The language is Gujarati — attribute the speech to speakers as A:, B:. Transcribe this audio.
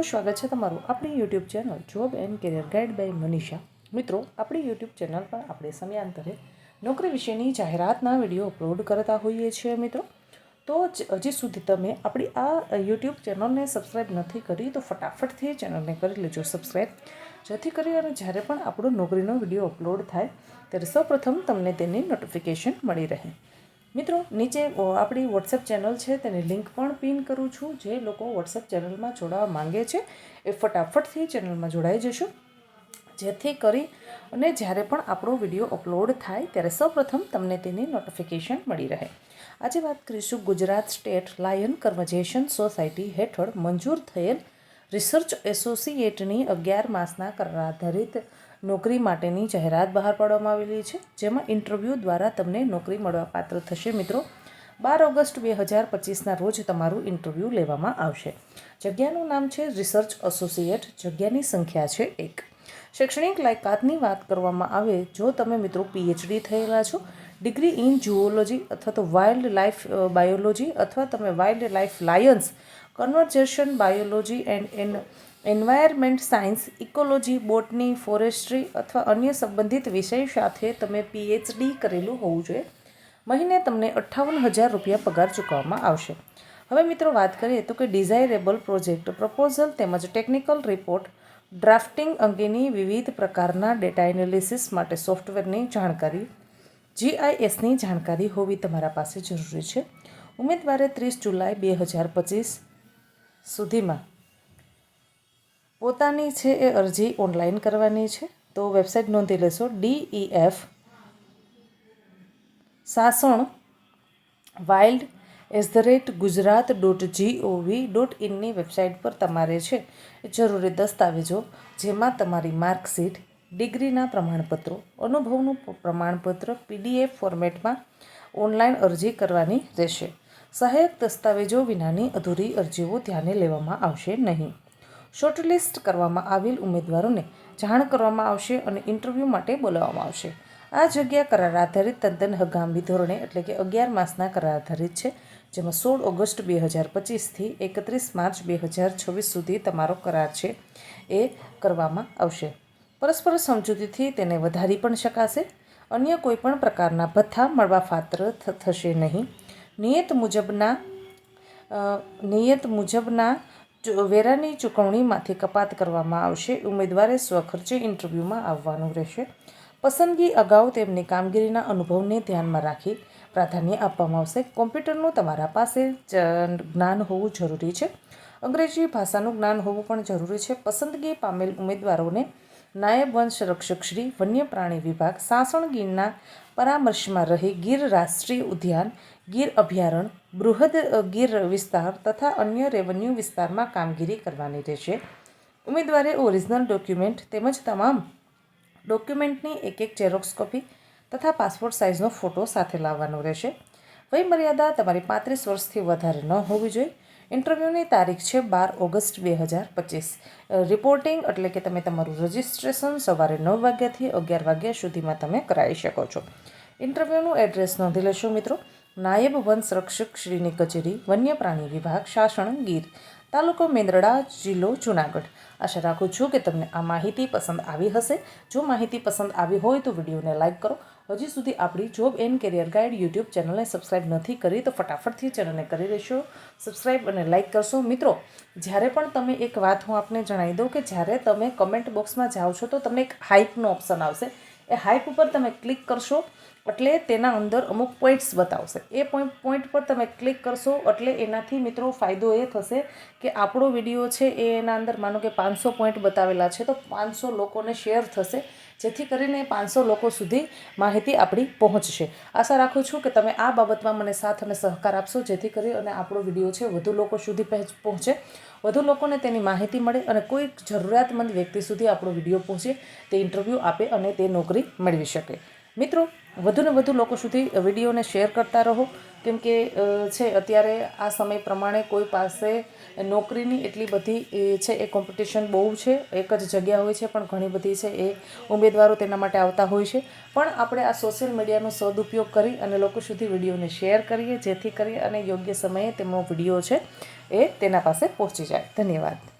A: સ્વાગત છે તમારું આપણી YouTube channel job and career guide by Manisha. મિત્રો, આપણી યુટ્યુબ ચેનલ પર આપણે સમયાંતરે નોકરી વિશેની જાહેરાતના વિડીયો અપલોડ કરતા હોઈએ છીએ। મિત્રો, તો હજી સુધી તમે આપણી આ યુટ્યુબ ચેનલને સબસ્ક્રાઈબ નથી કરી તો ફટાફટથી ચેનલને કરી લેજો સબસ્ક્રાઈબ, જેથી કરી અને જ્યારે પણ આપણો નોકરીનો વિડીયો અપલોડ થાય ત્યારે સૌપ્રથમ તમને તેની નોટિફિકેશન મળી રહે। મિત્રો, નીચે આપણી વોટ્સએપ ચેનલ છે તેની લિંક પણ પિન કરું છું। જે લોકો વોટ્સએપ ચેનલમાં જોડાવા માંગે છે એ ફટાફટથી ચેનલમાં જોડાઈ જશો, જેથી કરી અને જ્યારે પણ આપણો વિડીયો અપલોડ થાય ત્યારે સૌપ્રથમ તમને તેની નોટિફિકેશન મળી રહે। આજે વાત કરીશું Gujarat state lion conservation society હેઠળ મંજૂર થયેલ રિસર્ચ એસોસિએટની 11 માસના કરાર આધારિત નોકરી માટેની જાહેરાત બહાર પાડવામાં આવેલી છે, જેમાં ઇન્ટરવ્યૂ દ્વારા તમને નોકરી મળવા પાત્ર થશે। મિત્રો, 12 ઓગસ્ટ 2025ના રોજ તમારું ઇન્ટરવ્યૂ લેવામાં આવશે। જગ્યાનું નામ છે રિસર્ચ એસોસિએટ, જગ્યાની સંખ્યા છે 1। શૈક્ષણિક લાયકાતની વાત કરવામાં આવે, જો તમે મિત્રો PhD થયેલા છો, ડિગ્રી ઇન ઝૂઓલોજી અથવા તો વાઇલ્ડ લાઈફ બાયોલોજી અથવા તમે wildlife lions conservation biology and environment science, ecology, botany, forestry અથવા અન્ય સંબંધિત વિષય સાથે તમે PhD કરેલું હોવું જોઈએ। મહિને તમને 58,000 રૂપિયા પગાર ચૂકવવામાં આવશે। હવે મિત્રો વાત કરીએ તો કે ડિઝાયરેબલ પ્રોજેક્ટ પ્રપોઝલ તેમજ ટેકનિકલ રિપોર્ટ ડ્રાફ્ટિંગ અંગેની વિવિધ પ્રકારના ડેટા એનાલિસિસ માટે સોફ્ટવેરની જાણકારી, GISની જાણકારી હોવી તમારા પાસે જરૂરી છે। ઉમેદવારે 30 જુલાઈ 2025 સુધીમાં પોતાની છે એ અરજી ઓનલાઈન કરવાની છે। તો વેબસાઇટ નોંધી લેશો DEF સાસણ wild@gujarat.gov.inની વેબસાઇટ પર તમારે છે જરૂરી દસ્તાવેજો, જેમાં તમારી માર્કશીટ, ડિગ્રીના પ્રમાણપત્રો, અનુભવનું પ્રમાણપત્ર PDF ફોર્મેટમાં ઓનલાઈન અરજી કરવાની રહેશે। સહાયક દસ્તાવેજો વિનાની અધૂરી અરજીઓ ધ્યાને લેવામાં આવશે નહીં। શોર્ટલિસ્ટ કરવામાં આવેલ ઉમેદવારોને જાણ કરવામાં આવશે અને ઇન્ટરવ્યૂ માટે બોલાવવામાં આવશે। આ જગ્યા કરાર આધારિત તદ્દન હંગામી ધોરણે એટલે કે 11 માસના કરાર આધારિત છે, જેમાં 16 ઓગસ્ટ 2025થી 31 માર્ચ 2026 સુધી તમારો કરાર છે એ કરવામાં આવશે। પરસ્પર સમજૂતીથી તેને વધારી પણ શકાશે। અન્ય કોઈપણ પ્રકારના ભથ્થા મળવાપાત્ર થશે નહીં। નિયત મુજબના વેરાની ચૂકવણીમાંથી કપાત કરવામાં આવશે। ઉમેદવારે સ્વખર્ચે ઇન્ટરવ્યૂમાં આવવાનું રહેશે। પસંદગી અગાઉ તેમની કામગીરીના અનુભવને ધ્યાનમાં રાખી પ્રાધાન્ય આપવામાં આવશે। કોમ્પ્યુટરનું તમારા પાસે જ્ઞાન હોવું જરૂરી છે। અંગ્રેજી ભાષાનું જ્ઞાન હોવું પણ જરૂરી છે। પસંદગી પામેલ ઉમેદવારોને નાયબ વન સંરક્ષક શ્રી વન્ય પ્રાણી વિભાગ સાસણ ગીરના પરામર્શમાં રહી ગીર રાષ્ટ્રીય ઉદ્યાન, ગીર અભયારણ્ય, બૃહદ ગીર વિસ્તાર તથા અન્ય રેવન્યુ વિસ્તારમાં કામગીરી કરવાની રહેશે। ઉમેદવારે ઓરિજિનલ ડોક્યુમેન્ટ તેમજ તમામ ડોક્યુમેન્ટની એક ઝેરોક્સ કોપી તથા પાસપોર્ટ સાઇઝનો ફોટો સાથે લાવવાનો રહેશે। વયમર્યાદા તમારી 35 વર્ષથી વધારે ન હોવી જોઈએ। ઇન્ટરવ્યૂની તારીખ છે 12 ઓગસ્ટ 2025। રિપોર્ટિંગ એટલે કે તમે તમારું રજિસ્ટ્રેશન સવારે 9 વાગ્યાથી 11 વાગ્યા સુધીમાં તમે કરાવી શકો છો। ઇન્ટરવ્યૂનું એડ્રેસ નોંધી લેશો મિત્રો। નાયબ વન સંરક્ષક શ્રીની કચેરી, વન્ય પ્રાણી વિભાગ, સાસણ ગીર, તાલુકો મેંદરડા, જિલ્લો જૂનાગઢ। આશા રાખું છું કે તમને આ માહિતી પસંદ આવી હશે। જો માહિતી પસંદ આવી હોય તો વિડીયોને લાઇક કરો। હજી સુધી આપણી job and career guide YouTube ચેનલને સબસ્ક્રાઈબ નથી કરી તો ફટાફટથી ચેનલને કરી લેશો સબસ્ક્રાઈબ અને લાઇક કરશો। મિત્રો, જ્યારે પણ તમે એક વાત હું આપને જણાવી દઉં કે જ્યારે તમે કમેન્ટ બોક્સમાં જાઓ છો તો તમને એક હાઇપનો ઓપ્શન આવશે। એ હાઇપ ઉપર તમે ક્લિક કરશો એટલે તેના અંદર અમુક પોઈન્ટ્સ બતાવશે। એ પોઈન્ટ પર તમે ક્લિક કરશો એટલે એનાથી મિત્રો ફાયદો એ થશે કે આપણો વિડીયો છે એના અંદર માનો કે 500 પોઈન્ટ બતાવેલા છે તો 500 લોકોને શેર થશે, જેથી કરીને 500 લોકો સુધી માહિતી આપણી પહોંચશે। આશા રાખું છું કે તમે આ બાબતમાં મને સાથ અને સહકાર આપશો, જેથી કરી અને આપણો વિડીયો છે વધુ લોકો સુધી પહોંચે, વધુ લોકોને તેની માહિતી મળે અને કોઈ જરૂરિયાતમંદ વ્યક્તિ સુધી આપણો વિડીયો પહોંચે, તે ઇન્ટરવ્યૂ આપે અને તે નોકરી મેળવી શકે। મિત્રો, વધુને વધુ લોકો સુધી વિડીયોને શેર કરતા રહો, કેમ કે છે અત્યારે આ સમય પ્રમાણે કોઈ પાસે નોકરીની એટલી બધી છે એ કોમ્પિટિશન બહુ છે। એક જ જગ્યા હોય છે પણ ઘણી બધી છે એ ઉમેદવારો તેના માટે આવતા હોય છે। પણ આપણે આ સોશિયલ મીડિયાનો સદુપયોગ કરી અને લોકો સુધી વિડીયોને શેર કરીએ, જેથી કરી અને યોગ્ય સમયે તેમનો વિડીયો છે એ તેના પાસે પહોંચી જાય। ધન્યવાદ।